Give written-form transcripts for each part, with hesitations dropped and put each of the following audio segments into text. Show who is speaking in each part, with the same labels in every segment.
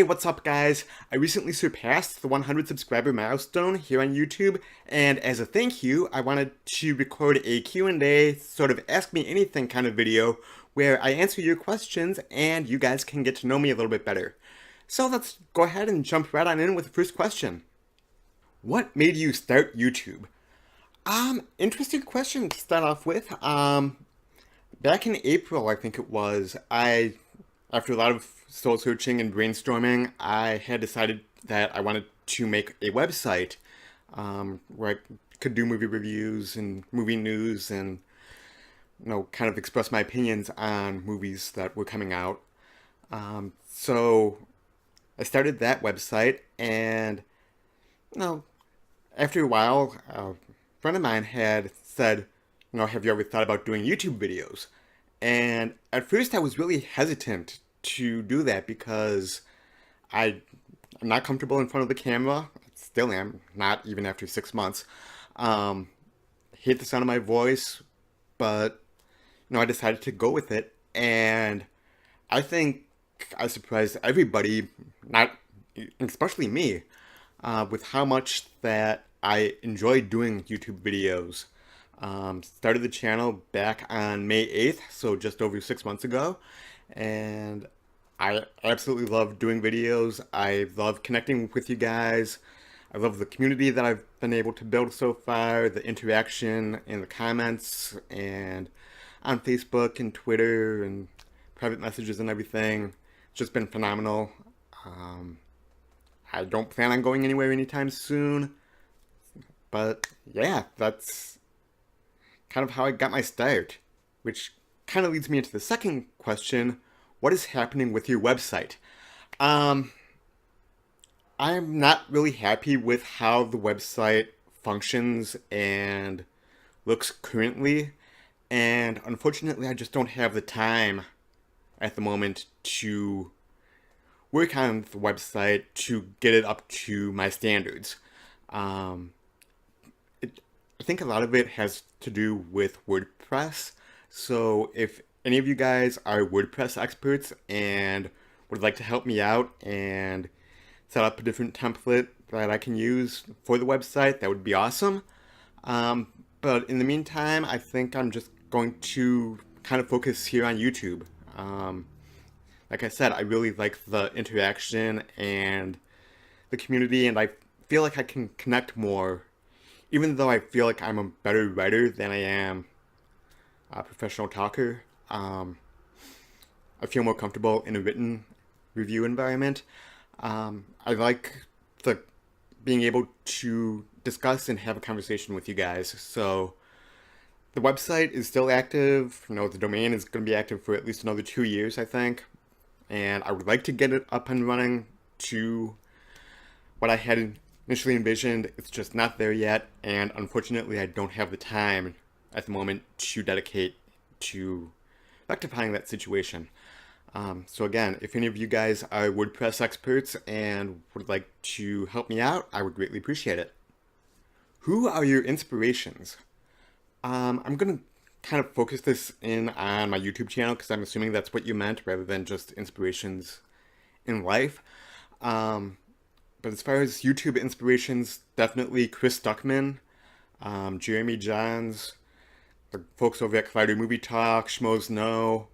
Speaker 1: Hey, what's up guys? I recently surpassed the 100 subscriber milestone here on YouTube, and as a thank you, I wanted to record a Q&A, sort of ask me anything kind of video, where I answer your questions and you guys can get to know me a little bit better. So let's go ahead and jump right on in with the first question. What made you start YouTube? Interesting question to start off with. Back in April, I think it was, after a lot of soul searching and brainstorming, I had decided that I wanted to make a website where I could do movie reviews and movie news and, kind of express my opinions on movies that were coming out. So I started that website, and, after a while, a friend of mine had said, have you ever thought about doing YouTube videos? And at first I was really hesitant to do that because I'm not comfortable in front of the camera. I still am, not even after 6 months. Hate the sound of my voice, but I decided to go with it, and I think I surprised everybody, not especially me, with how much that I enjoy doing YouTube videos. Started the channel back on May 8th, so just over 6 months ago, and I absolutely love doing videos. I love connecting with you guys. I love the community that I've been able to build so far, the interaction in the comments and on Facebook and Twitter and private messages and everything. It's just been phenomenal. I don't plan on going anywhere anytime soon, but yeah, that's kind of how I got my start, which kind of leads me into the second question. What is happening with your website? I'm not really happy with how the website functions and looks currently, and unfortunately I just don't have the time at the moment to work on the website to get it up to my standards. I think a lot of it has to do with WordPress. So if any of you guys are WordPress experts and would like to help me out and set up a different template that I can use for the website, that would be awesome. But in the meantime, I think I'm just going to kind of focus here on YouTube. Like I said, I really like the interaction and the community, and I feel like I can connect more, even though I feel like I'm a better writer than I am a professional talker. I feel more comfortable in a written review environment. I like the being able to discuss and have a conversation with you guys. So the website is still active. The domain is going to be active for at least another 2 years, I think. And I would like to get it up and running to what I had initially envisioned. It's just not there yet, and unfortunately I don't have the time at the moment to dedicate to rectifying that situation. So again, if any of you guys are WordPress experts and would like to help me out, I would greatly appreciate it. Who are your inspirations? I'm going to kind of focus this in on my YouTube channel because I'm assuming that's what you meant rather than just inspirations in life. But as far as YouTube inspirations, definitely Chris Stuckman, Jeremy Johns, the folks over at Collider Movie Talk, Schmoes Know,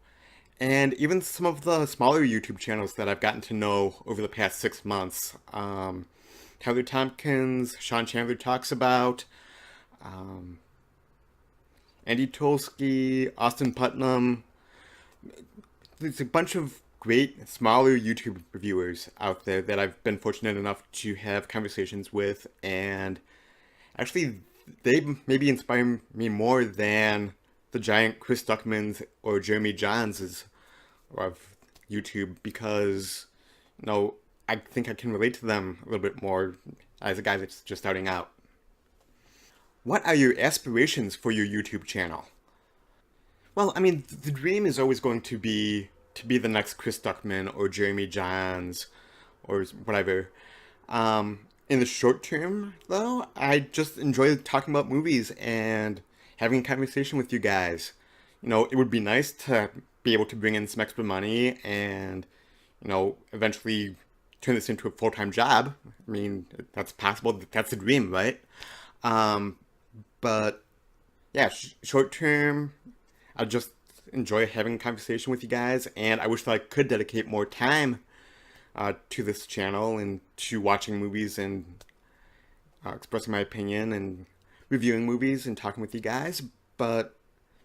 Speaker 1: and even some of the smaller YouTube channels that I've gotten to know over the past 6 months. Tyler Tompkins, Sean Chandler Talks About, Andy Tolsky, Austin Putnam. There's a bunch of great smaller YouTube reviewers out there that I've been fortunate enough to have conversations with, and actually they maybe inspire me more than the giant Chris Stuckmans or Jeremy Johns of YouTube, because I think I can relate to them a little bit more as a guy that's just starting out. What are your aspirations for your YouTube channel? Well, I mean, the dream is always going to be the next Chris Stuckman or Jeremy Johns or whatever. In the short term, though, I just enjoy talking about movies and having a conversation with you guys. It would be nice to be able to bring in some extra money and, eventually turn this into a full-time job. I mean, that's possible. That's the dream, right? Um, but yeah, short term, I just enjoy having a conversation with you guys, and I wish that I could dedicate more time to this channel and to watching movies and expressing my opinion and reviewing movies and talking with you guys. But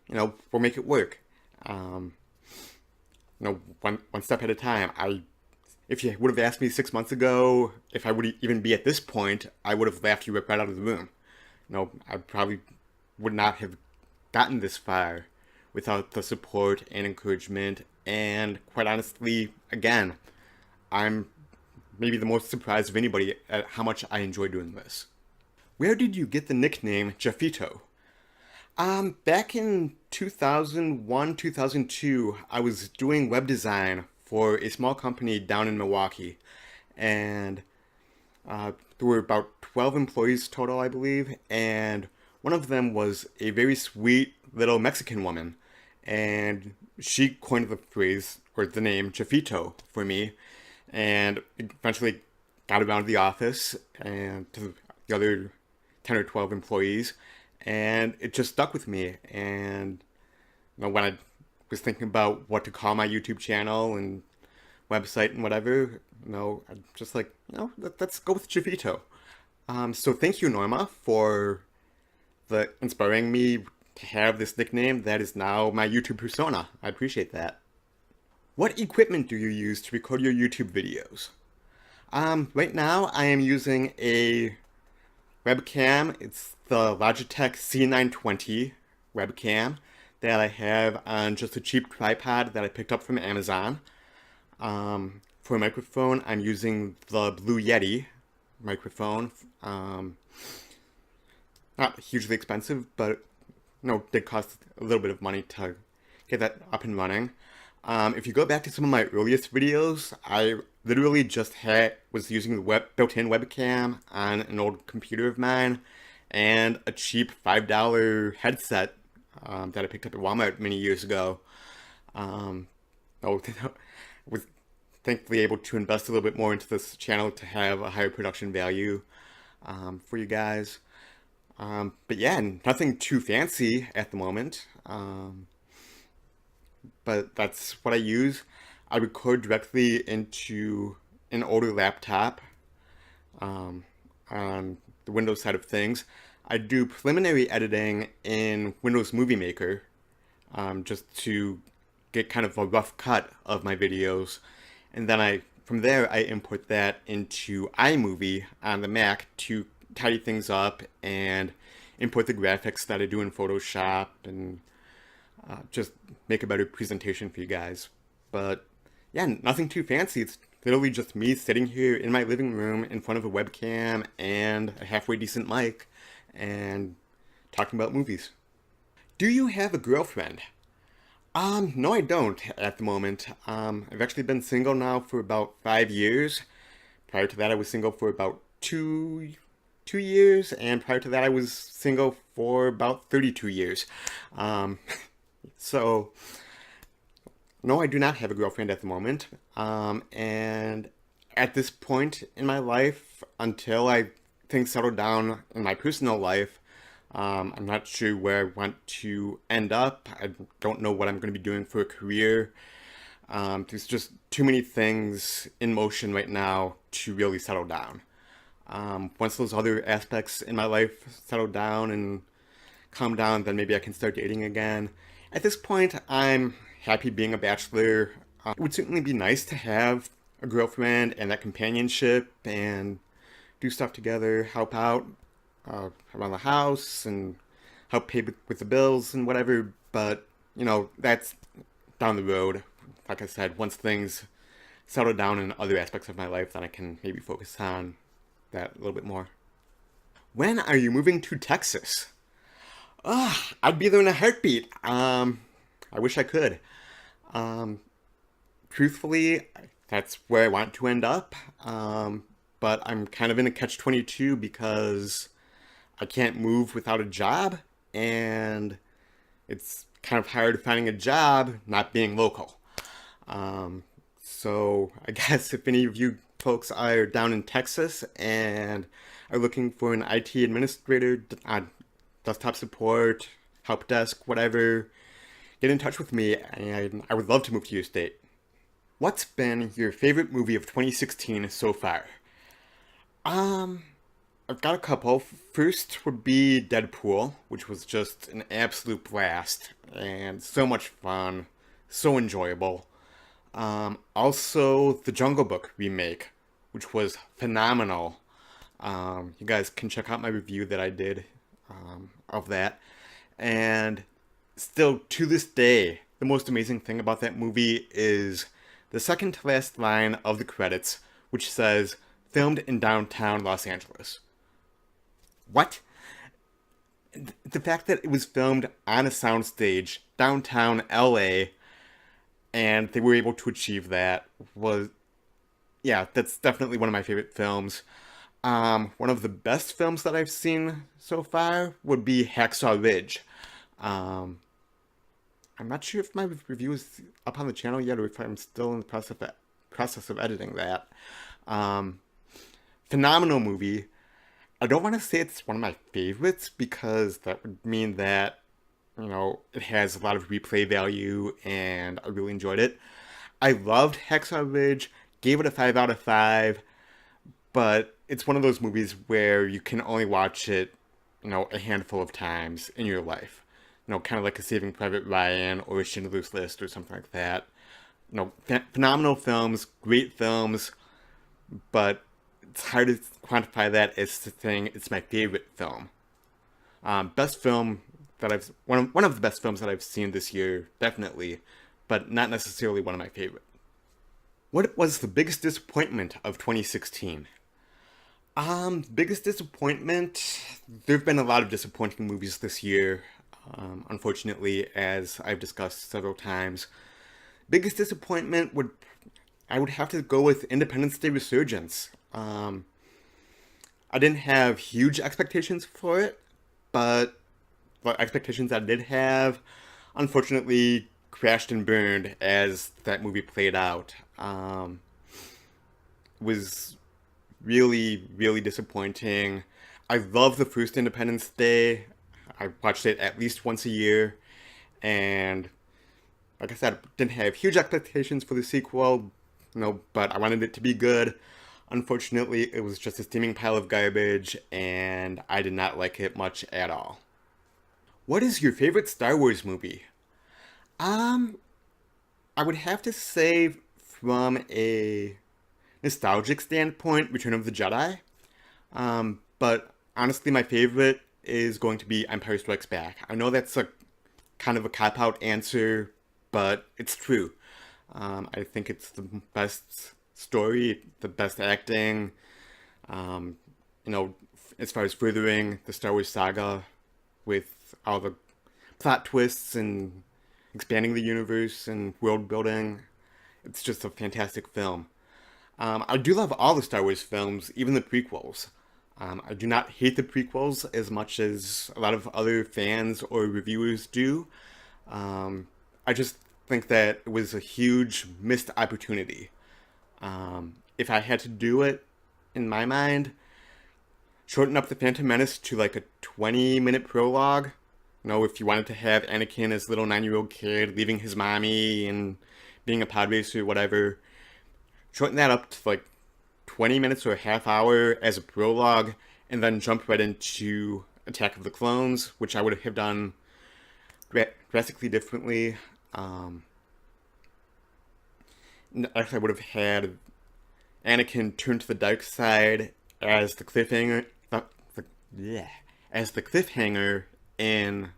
Speaker 1: we'll make it work. Um, one step at a time. If you would have asked me 6 months ago if I would even be at this point, I would have laughed you right out of the room. I probably would not have gotten this far without the support and encouragement. And quite honestly, again, I'm maybe the most surprised of anybody at how much I enjoy doing this. Where did you get the nickname Jeffito? Back in 2001, 2002, I was doing web design for a small company down in Milwaukee. And there were about 12 employees total, I believe. And one of them was a very sweet little Mexican woman. And she coined the phrase, or the name, Jeffito for me. And eventually got around the office and to the other 10 or 12 employees. And it just stuck with me. And when I was thinking about what to call my YouTube channel and website and whatever, I'm just like, let's go with Jeffito. So thank you, Norma, for the inspiring me to have this nickname that is now my YouTube persona. I appreciate that. What equipment do you use to record your YouTube videos? Right now I am using a webcam. It's the Logitech C920 webcam that I have on just a cheap tripod that I picked up from Amazon. For a microphone, I'm using the Blue Yeti microphone. Not hugely expensive, but did cost a little bit of money to get that up and running. If you go back to some of my earliest videos, I literally just was using the built-in webcam on an old computer of mine and a cheap $5 headset that I picked up at Walmart many years ago. Was thankfully able to invest a little bit more into this channel to have a higher production value for you guys. But yeah, nothing too fancy at the moment. But that's what I use. I record directly into an older laptop on the Windows side of things. I do preliminary editing in Windows Movie Maker just to get kind of a rough cut of my videos. And then from there, I import that into iMovie on the Mac to tidy things up and import the graphics that I do in Photoshop and just make a better presentation for you guys. But yeah, nothing too fancy. It's literally just me sitting here in my living room in front of a webcam and a halfway decent mic and talking about movies. Do you have a girlfriend? No, I don't at the moment. I've actually been single now for about 5 years. Prior to that, I was single for about two years, and prior to that, I was single for about 32 years. So, no, I do not have a girlfriend at the moment. And at this point in my life, until things settle down in my personal life, I'm not sure where I want to end up. I don't know what I'm going to be doing for a career. There's just too many things in motion right now to really settle down. Once those other aspects in my life settle down and calm down, then maybe I can start dating again. At this point, I'm happy being a bachelor. It would certainly be nice to have a girlfriend and that companionship and do stuff together, help out around the house and help pay with the bills and whatever. But, that's down the road. Like I said, once things settle down in other aspects of my life, then I can maybe focus on that a little bit more. When are you moving to Texas? I'd be there in a heartbeat. I wish I could. Truthfully, that's where I want to end up. But I'm kind of in a catch-22 because I can't move without a job, and it's kind of hard finding a job not being local. So I guess if any of you folks are down in Texas and are looking for an IT administrator, desktop support, help desk, whatever, get in touch with me, and I would love to move to your state. What's been your favorite movie of 2016 so far? Um, I've got a couple. First would be Deadpool, which was just an absolute blast and so much fun, so enjoyable. Also, the Jungle Book remake, which was phenomenal. You guys can check out my review that I did of that. And still, to this day, the most amazing thing about that movie is the second to last line of the credits, which says, filmed in downtown Los Angeles. What? The fact that it was filmed on a soundstage downtown LA and they were able to achieve that was, yeah, that's definitely one of my favorite films. One of the best films that I've seen so far would be Hacksaw Ridge. Um, I'm not sure if my review is up on the channel yet or if I'm still in the process of editing that. Um, Phenomenal movie. I don't want to say it's one of my favorites because that would mean that, it has a lot of replay value and I really enjoyed it. I loved Hacksaw Ridge, gave it a 5 out of 5, but it's one of those movies where you can only watch it, a handful of times in your life. Kind of like a Saving Private Ryan or a Schindler's List or something like that. Phenomenal films, great films, but it's hard to quantify that as saying it's my favorite film. Best film that one of the best films that I've seen this year, definitely, but not necessarily one of my favorite. What was the biggest disappointment of 2016? Biggest disappointment. There've been a lot of disappointing movies this year. Unfortunately, as I've discussed several times, biggest disappointment I would have to go with Independence Day Resurgence. I didn't have huge expectations for it, but what expectations I did have, unfortunately, crashed and burned as that movie played out. Was really, really disappointing. I love the first Independence Day. I watched it at least once a year, and like I said, didn't have huge expectations for the sequel, but I wanted it to be good. Unfortunately, it was just a steaming pile of garbage, and I did not like it much at all. What is your favorite Star Wars movie? Um, I would have to say, from a nostalgic standpoint, Return of the Jedi. But honestly, my favorite is going to be Empire Strikes Back. I know that's a kind of a cop-out answer, but it's true. I think it's the best story, the best acting, um, as far as furthering the Star Wars saga with all the plot twists and expanding the universe and world building. It's just a fantastic film. I do love all the Star Wars films, even the prequels. I do not hate the prequels as much as a lot of other fans or reviewers do. I just think that it was a huge missed opportunity. If I had to do it, in my mind, shorten up the Phantom Menace to like a 20-minute prologue. If you wanted to have Anakin as a little 9-year-old kid leaving his mommy and being a pod racer or whatever, shorten that up to like 20 minutes or a half hour as a prologue, and then jump right into Attack of the Clones, which I would have done drastically differently. Actually, I would have had Anakin turn to the dark side as the cliffhanger, yeah, as the cliffhanger in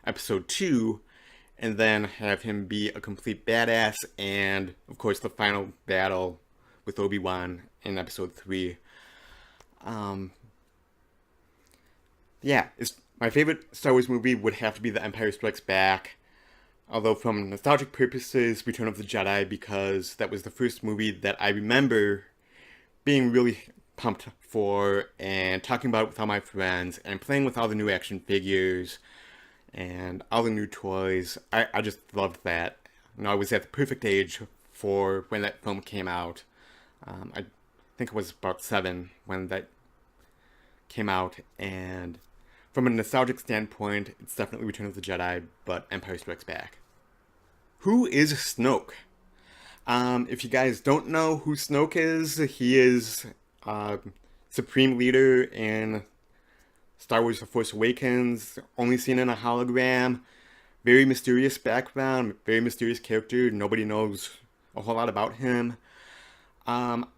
Speaker 1: Episode 2, and then have him be a complete badass, and of course the final battle with Obi-Wan in Episode 3. Yeah, my favorite Star Wars movie would have to be The Empire Strikes Back. Although from nostalgic purposes, Return of the Jedi, because that was the first movie that I remember being really pumped for and talking about it with all my friends and playing with all the new action figures and all the new toys. I just loved that. I was at the perfect age for when that film came out. I think I was about 7 when that came out, and from a nostalgic standpoint, it's definitely Return of the Jedi, but Empire Strikes Back. Who is Snoke? If you guys don't know who Snoke is, he is Supreme Leader in Star Wars The Force Awakens, only seen in a hologram. Very mysterious background, very mysterious character. Nobody knows a whole lot about him. Um,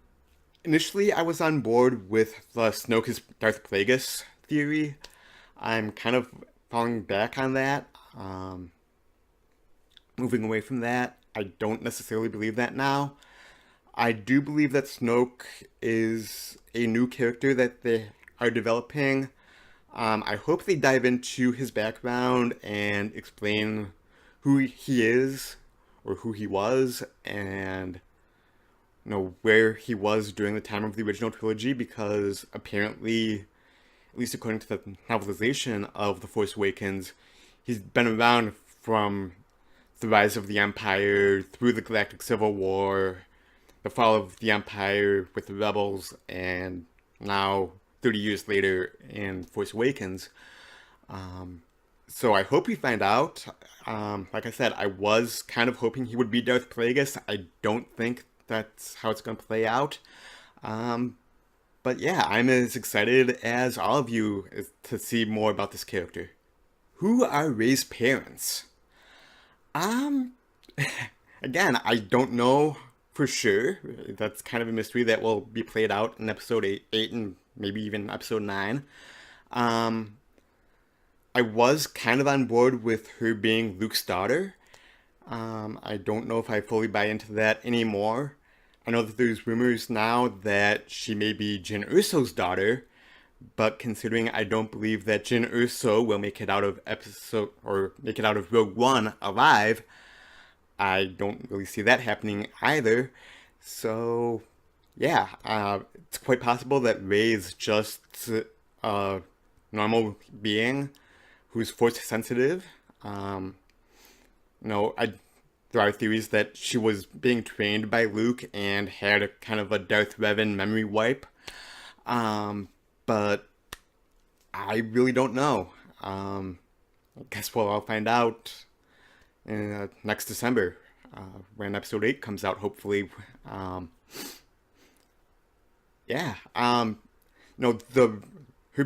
Speaker 1: Initially, I was on board with the Snoke is Darth Plagueis theory. I'm kind of falling back on that. Moving away from that, I don't necessarily believe that now. I do believe that Snoke is a new character that they are developing. I hope they dive into his background and explain who he is or who he was, and where he was during the time of the original trilogy, because apparently, at least according to the novelization of The Force Awakens, he's been around from the rise of the Empire through the Galactic Civil War, the fall of the Empire with the Rebels, and now 30 years later in Force Awakens. So I hope we find out. Like I said, I was kind of hoping he would be Darth Plagueis. I don't think that's how it's going to play out. But yeah, I'm as excited as all of you to see more about this character. Who are Rey's parents? Um, Again, I don't know for sure. That's kind of a mystery that will be played out in episode 8 and maybe even episode 9. I was kind of on board with her being Luke's daughter. I don't know if I fully buy into that anymore. I know that there's rumors now that she may be Jyn Erso's daughter, but considering I don't believe that Jyn Erso will make it out of Rogue One alive, I don't really see that happening either. So, yeah, it's quite possible that Rey is just a normal being who's force sensitive. There are theories that she was being trained by Luke and had a kind of a Darth Revan memory wipe. But I really don't know. I guess we'll all find out in, next December, when episode 8 comes out, hopefully. Yeah. Her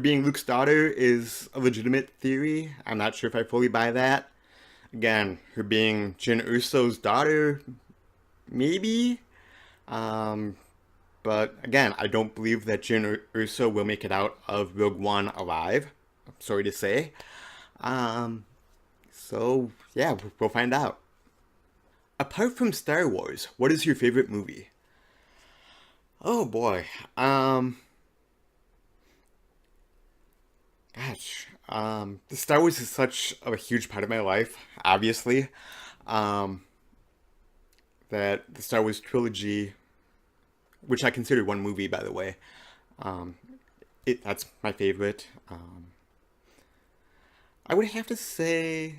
Speaker 1: being Luke's daughter is a legitimate theory. I'm not sure if I fully buy that. Again, her being Jyn Erso's daughter, maybe. But again, I don't believe that Jyn Erso will make it out of Rogue One alive. I'm sorry to say. So yeah, we'll find out. Apart from Star Wars, what is your favorite movie? Oh boy. Gosh. The Star Wars is such a huge part of my life, obviously. Um, that the Star Wars trilogy, which I consider one movie, by the way, um, that's my favorite. I would have to say,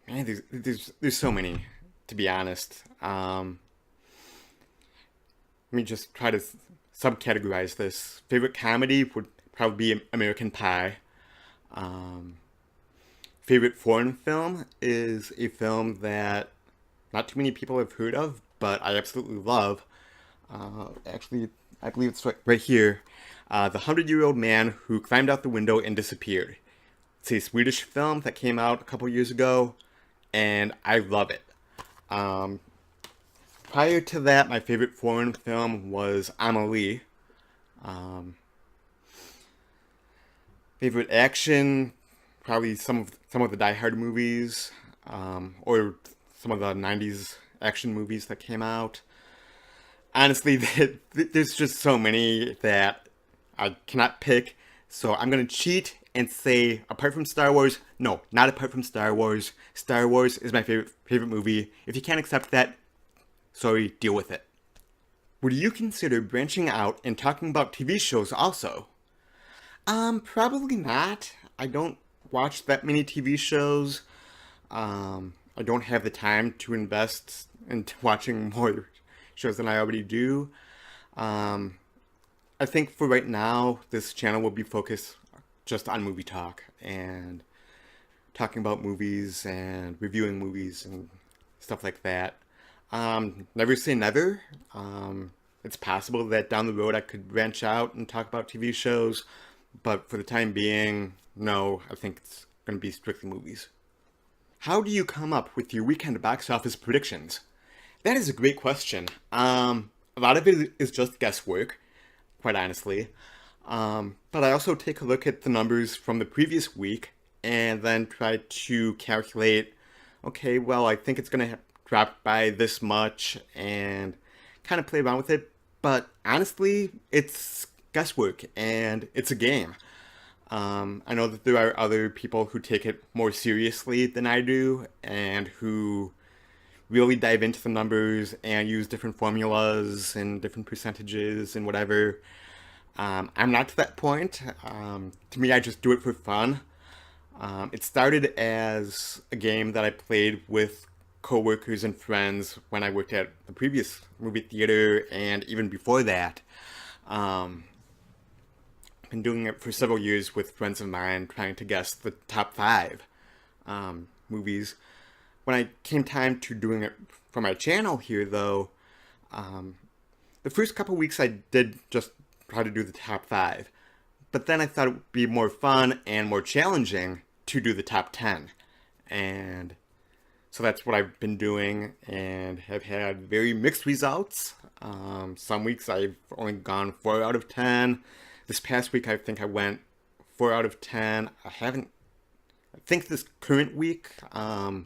Speaker 1: man, there's so many, to be honest. Let me just try to subcategorize this. Favorite comedy would probably be American Pie. Um, Favorite foreign film is a film that not too many people have heard of, but I absolutely love. Actually, I believe it's right here. The 100-Year-Old Man Who Climbed Out the Window and Disappeared. It's a Swedish film that came out a couple years ago, and I love it. Prior to that, my favorite foreign film was Amelie. Um, Favorite action, probably some of the Die Hard movies, or some of the '90s action movies that came out. Honestly, there's just so many that I cannot pick. So I'm gonna cheat and say, apart from Star Wars, no, not apart from Star Wars. Star Wars is my favorite movie. If you can't accept that, sorry, deal with it. Would you consider branching out and talking about TV shows also? Probably not. I don't watch that many TV shows. I don't have the time to invest into watching more shows than I already do. Um, I think for right now, this channel will be focused just on movie talk and talking about movies and reviewing movies and stuff like that. Never say never. It's possible that down the road I could branch out and talk about TV shows, but for the time being, no, I think it's going to be strictly movies. How do you come up with your weekend box office predictions? That is a great question. A lot of it is just guesswork, quite honestly. But I also take a look at the numbers from the previous week and then try to calculate, okay, well, I think it's going to drop by this much and kind of play around with it. But honestly, it's guesswork and it's a game. I know that there are other people who take it more seriously than I do and who really dive into the numbers and use different formulas and different percentages and whatever. I'm not to that point. To me, I just do it for fun. It started as a game that I played with coworkers and friends when I worked at the previous movie theater, and even before that. Um, been doing it for several years with friends of mine, trying to guess the top five movies. When I came time to doing it for my channel here, though, um, the first couple weeks I did just try to do the top five, but then I thought it would be more fun and more challenging to do the top 10. And so that's what I've been doing and have had very mixed results. Some weeks I've only gone 4 out of 10. This past week I think I went 4 out of 10. I think this current week, I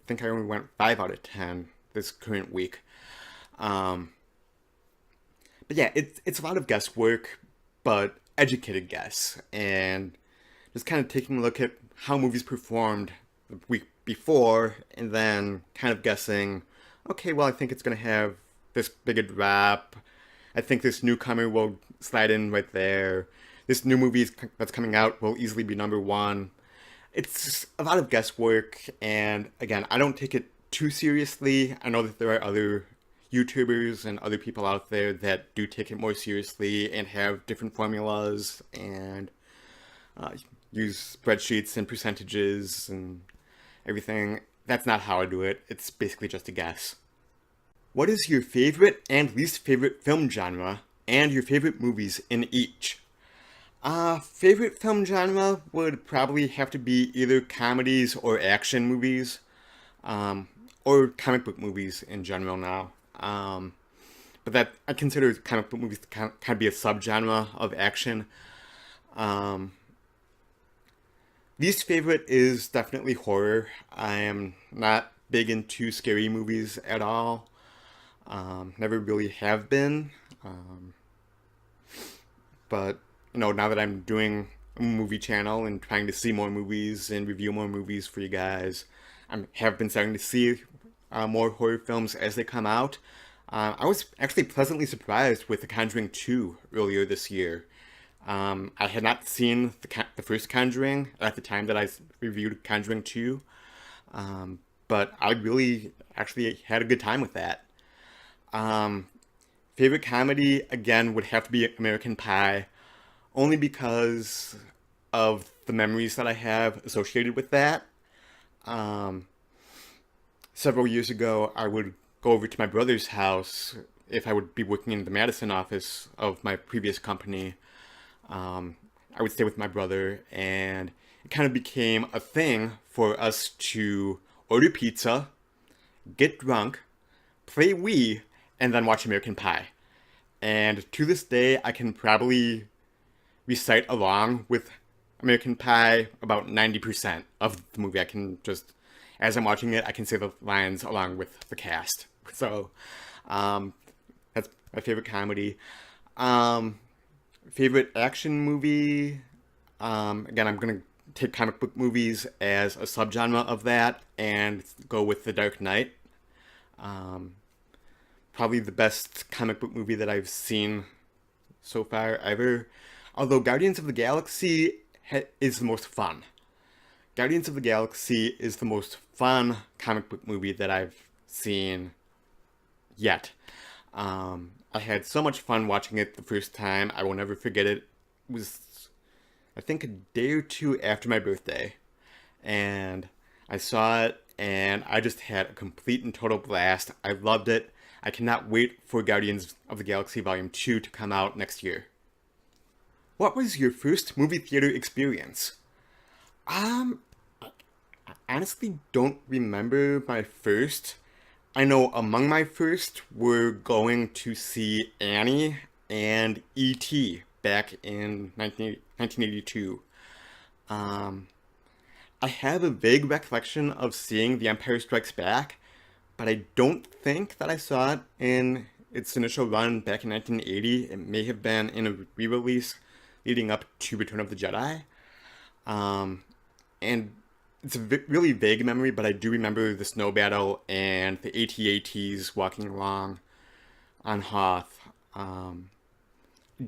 Speaker 1: think I only went 5 out of 10 this current week. But yeah, it's a lot of guesswork, but educated guess, and just kind of taking a look at how movies performed the week before, and then kind of guessing, okay, well, I think it's going to have this big a drop. I think this newcomer will slide in right there. This new movie that's coming out will easily be number one. It's a lot of guesswork, and again, I don't take it too seriously. I know that there are other YouTubers and other people out there that do take it more seriously and have different formulas and use spreadsheets and percentages and everything. That's not how I do it. It's basically just a guess. What is your favorite and least favorite film genre and your favorite movies in each? Favorite film genre would probably have to be either comedies or action movies, or comic book movies in general now. But that I consider comic book movies to kind of be a subgenre of action. Um, Least favorite is definitely horror. I am not big into scary movies at all. Never really have been. But now that I'm doing a movie channel and trying to see more movies and review more movies for you guys, I have been starting to see more horror films as they come out. I was actually pleasantly surprised with The Conjuring 2 earlier this year. I had not seen the first Conjuring at the time that I reviewed Conjuring 2, but I really actually had a good time with that. Um, Favorite comedy, again, would have to be American Pie, only because of the memories that I have associated with that. Um, Several years ago, I would go over to my brother's house if I would be working in the Madison office of my previous company. I would stay with my brother, and it kind of became a thing for us to order pizza, get drunk, play Wii, and then watch American Pie. And to this day, I can probably recite along with American Pie about 90% of the movie. I can just, as I'm watching it, I can say the lines along with the cast. So, that's my favorite comedy. Favorite action movie? Again, I'm gonna take comic book movies as a subgenre of that and go with The Dark Knight. Probably the best comic book movie that I've seen so far ever. Although Guardians of the Galaxy is the most fun. Guardians of the Galaxy is the most fun comic book movie that I've seen yet. I had so much fun watching it the first time. I will never forget it. It was, I think, a day or two after my birthday. And I saw it, and I just had a complete and total blast. I loved it. I cannot wait for Guardians of the Galaxy Volume 2 to come out next year. What was your first movie theater experience? Um, I honestly don't remember my first. I know among my first were going to see Annie and E.T. back in 1982. Um, I have a vague recollection of seeing The Empire Strikes Back, but I don't think that I saw it in its initial run back in 1980. It may have been in a re-release leading up to Return of the Jedi. Um, and it's a really vague memory, but I do remember the snow battle and the AT-ATs walking along on Hoth.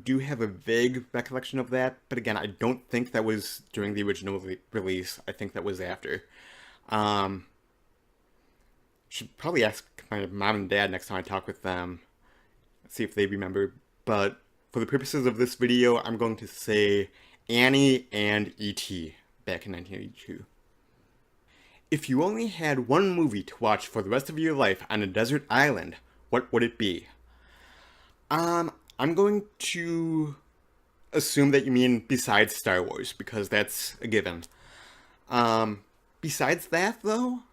Speaker 1: Do have a vague recollection of that, but again, I don't think that was during the original release. I think that was after. Um, should probably ask my mom and dad next time I talk with them, see if they remember. But for the purposes of this video, I'm going to say Annie and E.T. back in 1982. If you only had one movie to watch for the rest of your life on a desert island, what would it be? I'm going to assume that you mean besides Star Wars, because that's a given. Besides that, though,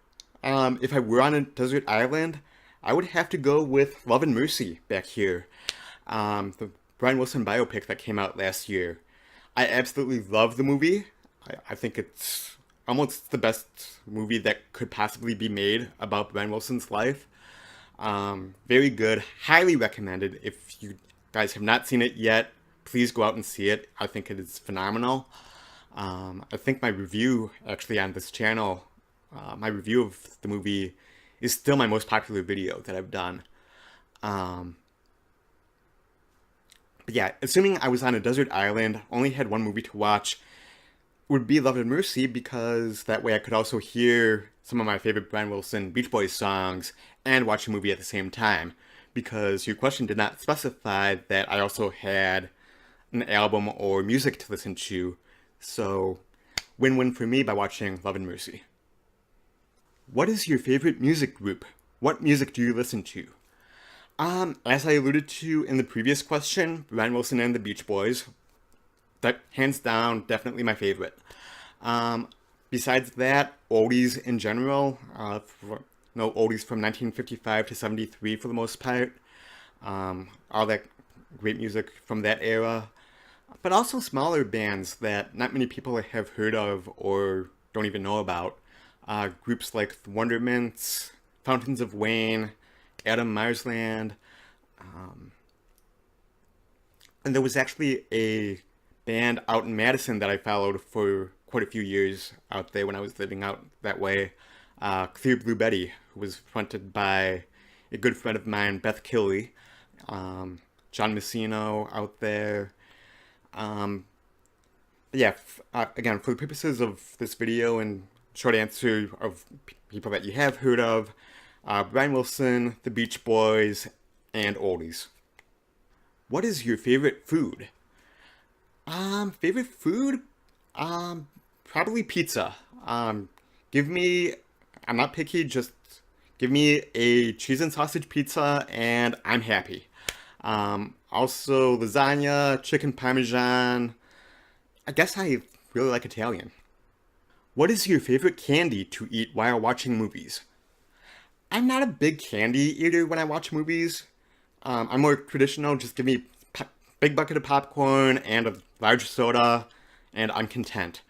Speaker 1: if I were on a desert island, I would have to go with Love and Mercy back here. The Brian Wilson biopic that came out last year. I absolutely love the movie. I think it's almost the best movie that could possibly be made about Brian Wilson's life. Very good. Highly recommended. If you guys have not seen it yet, please go out and see it. I think it is phenomenal. I think my review actually on this channel, my review of the movie is still my most popular video that I've done. But yeah, assuming I was on a desert island, only had one movie to watch, would be Love and Mercy, because that way I could also hear some of my favorite Brian Wilson Beach Boys songs and watch a movie at the same time. Because your question did not specify that I also had an album or music to listen to, so win-win for me by watching Love and Mercy. What is your favorite music group? What music do you listen to? As I alluded to in the previous question, Brian Wilson and the Beach Boys. That, hands down, definitely my favorite. Besides that, oldies in general. Oldies from 1955 to 73 for the most part. All that great music from that era. But also smaller bands that not many people have heard of or don't even know about. Groups like the Wondermints, Fountains of Wayne, Adam Marsland. And there was actually a band out in Madison that I followed for quite a few years out there when I was living out that way. Clear Blue Betty, who was fronted by a good friend of mine, Beth Killey. John Messino out there. Again, for the purposes of this video and short answer of people that you have heard of, Brian Wilson, the Beach Boys, and oldies. What is your favorite food? Favorite food? Probably pizza. Give me, I'm not picky, just give me a cheese and sausage pizza and I'm happy. Also lasagna, chicken parmesan. I guess I really like Italian. What is your favorite candy to eat while watching movies? I'm not a big candy eater when I watch movies. I'm more traditional, just give me big bucket of popcorn and a large soda, and I'm content.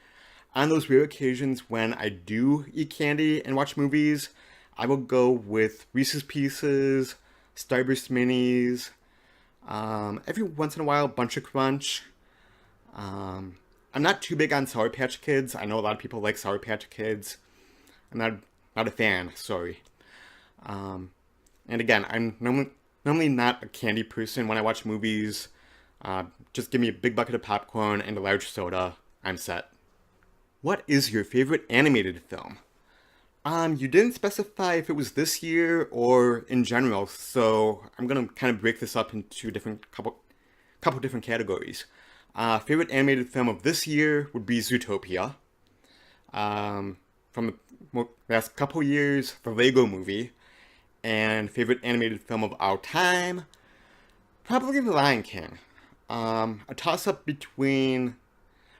Speaker 1: On those rare occasions when I do eat candy and watch movies, I will go with Reese's Pieces, Starburst Minis, every once in a while, Bunch of Crunch. I'm not too big on Sour Patch Kids. I know a lot of people like Sour Patch Kids. I'm not a fan, sorry. And again, I'm normally not a candy person when I watch movies. Just give me a big bucket of popcorn and a large soda. I'm set. What is your favorite animated film? You didn't specify if it was this year or in general, so I'm gonna kind of break this up into different couple different categories. Favorite animated film of this year would be Zootopia. From the last couple years, the Lego Movie, and favorite animated film of our time, probably The Lion King. A toss-up between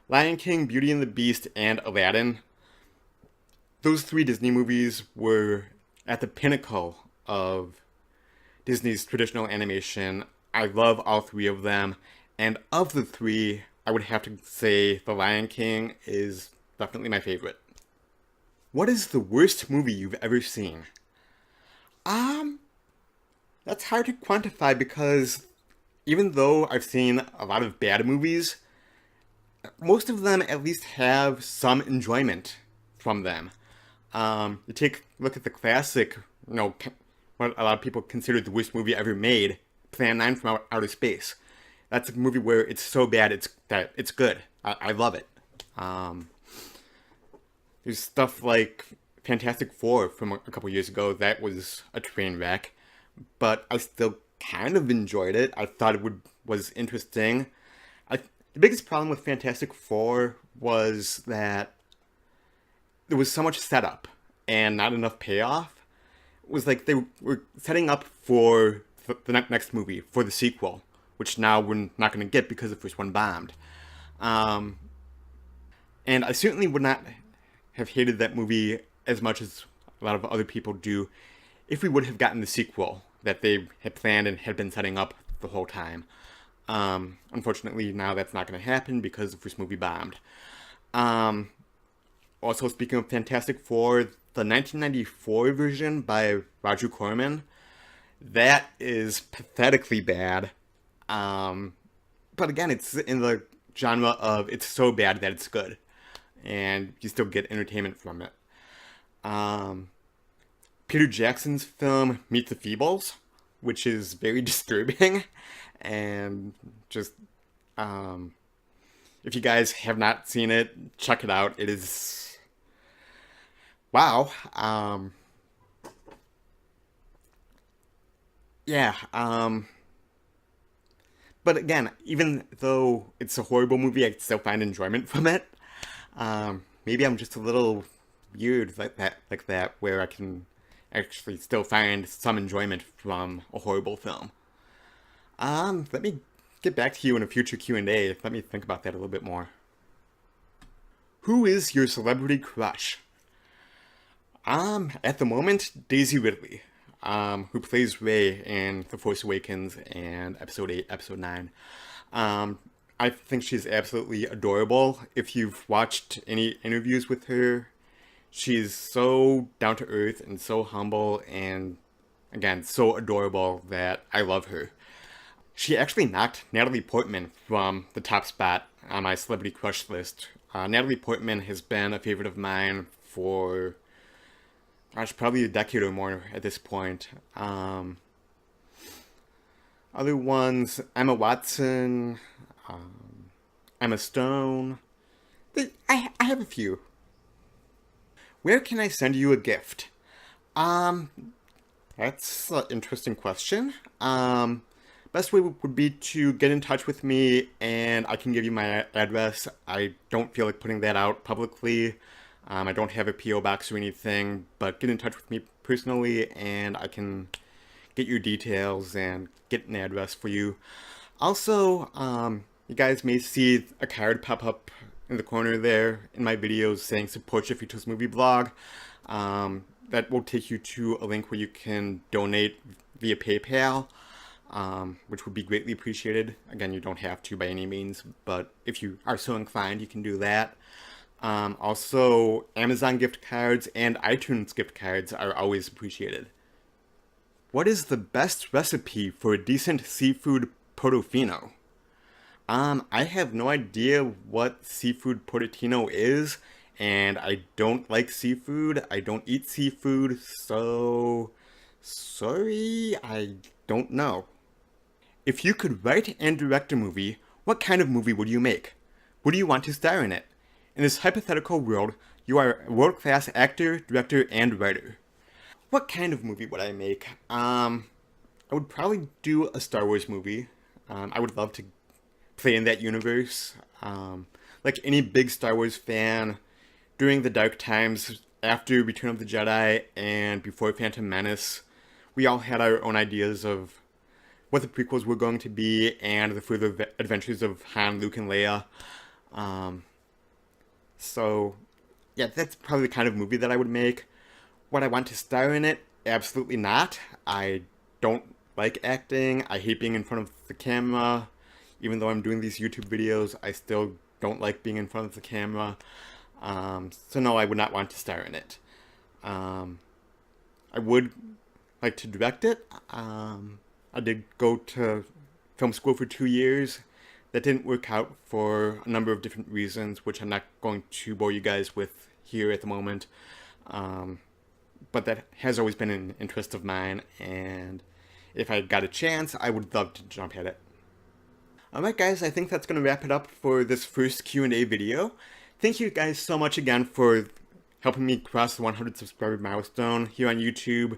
Speaker 1: Lion King, Beauty and the Beast, and Aladdin. Those three Disney movies were at the pinnacle of Disney's traditional animation. I love all three of them, and of the three, I would have to say The Lion King is definitely my favorite. What is the worst movie you've ever seen? Um, that's hard to quantify because even though I've seen a lot of bad movies, most of them at least have some enjoyment from them. You take a look at the classic, what a lot of people consider the worst movie ever made, Plan 9 from Outer Space. That's a movie where it's so bad it's good. I love it. There's stuff like Fantastic Four from a couple years ago that was a train wreck, but I still kind of enjoyed it. I thought was interesting. The biggest problem with Fantastic Four was that there was so much setup and not enough payoff. It was like they were setting up for the next movie, for the sequel, which now we're not going to get because the first one bombed. And I certainly would not have hated that movie as much as a lot of other people do if we would have gotten the sequel that they had planned and had been setting up the whole time. Unfortunately, now that's not going to happen because the first movie bombed. Also, speaking of Fantastic Four, the 1994 version by Roger Corman, that is pathetically bad. But again, it's in the genre of it's so bad that it's good, and you still get entertainment from it. Peter Jackson's film Meet the Feebles, which is very disturbing, and just if you guys have not seen it, check it out. It is wow. Yeah. But again, even though it's a horrible movie, I still find enjoyment from it. Maybe I'm just a little weird like that, where I can actually still find some enjoyment from a horrible film. Let me get back to you in a future Q&A. Let me think about that a little bit more. Who is your celebrity crush? At the moment, Daisy Ridley, who plays Rey in The Force Awakens and Episode 8, Episode 9. I think she's absolutely adorable. If you've watched any interviews with her, she's so down to earth and so humble and, again, so adorable that I love her. She actually knocked Natalie Portman from the top spot on my celebrity crush list. Natalie Portman has been a favorite of mine for, gosh, probably a decade or more at this point. Other ones, Emma Watson, Emma Stone. I have a few. Where can I send you a gift? That's an interesting question. Best way would be to get in touch with me and I can give you my address. I don't feel like putting that out publicly. I don't have a P.O. box or anything, but get in touch with me personally and I can get your details and get an address for you. Also, you guys may see a card pop up in the corner there in my videos saying support Jeffito's movie blog. That will take you to a link where you can donate via PayPal, which would be greatly appreciated. Again, you don't have to by any means, but if you are so inclined, you can do that. Also, Amazon gift cards and iTunes gift cards are always appreciated. What is the best recipe for a decent seafood portofino? I have no idea what seafood portofino is, and I don't like seafood. I don't eat seafood, so sorry, I don't know. If you could write and direct a movie, what kind of movie would you make? Would you want to star in it? In this hypothetical world, You are a world-class actor, director, and writer. What kind of movie would I make? I would probably do a Star Wars movie. I would love to play in that universe. Like any big Star Wars fan, during the dark times after Return of the Jedi and before Phantom Menace, we all had our own ideas of what the prequels were going to be and the further adventures of Han, Luke, and Leia. Um, so, yeah, that's probably the kind of movie that I would make. Would I want to star in it? Absolutely not. I don't like acting. I hate being in front of the camera. Even though I'm doing these YouTube videos, I still don't like being in front of the camera. So no, I would not want to star in it. I would like to direct it. I did go to film school for 2 years. That didn't work out for a number of different reasons, which I'm not going to bore you guys with here at the moment. But that has always been an interest of mine, and if I got a chance, I would love to jump at it. Alright guys, I think that's going to wrap it up for this first Q&A video. Thank you guys so much again for helping me cross the 100 subscriber milestone here on YouTube.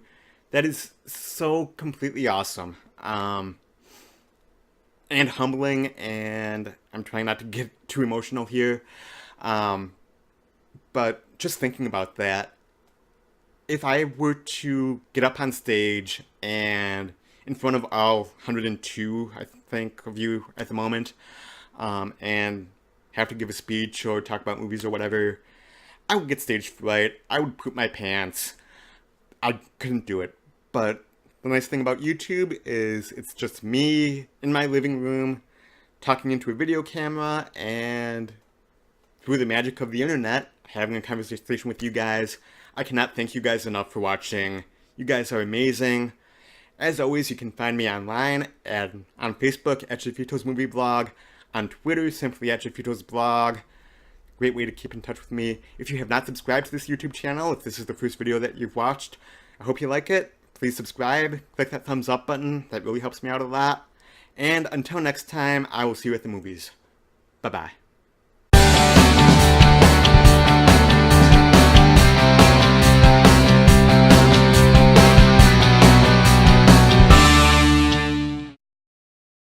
Speaker 1: That is so completely awesome. And humbling, and I'm trying not to get too emotional here. But just thinking about that, if I were to get up on stage and in front of all 102, I think, of you at the moment, and have to give a speech or talk about movies or whatever, I would get stage fright. I would poop my pants. I couldn't do it. But the nice thing about YouTube is it's just me in my living room talking into a video camera, and through the magic of the internet, having a conversation with you guys. I cannot thank you guys enough for watching. You guys are amazing. As always, you can find me online on Facebook at Jeffito's Movie Blog, on Twitter simply at Jeffito's Blog. Great way to keep in touch with me. If you have not subscribed to this YouTube channel, if this is the first video that you've watched, I hope you like it. Please subscribe, click that thumbs up button, that really helps me out a lot. And until next time, I will see you at the movies. Bye-bye.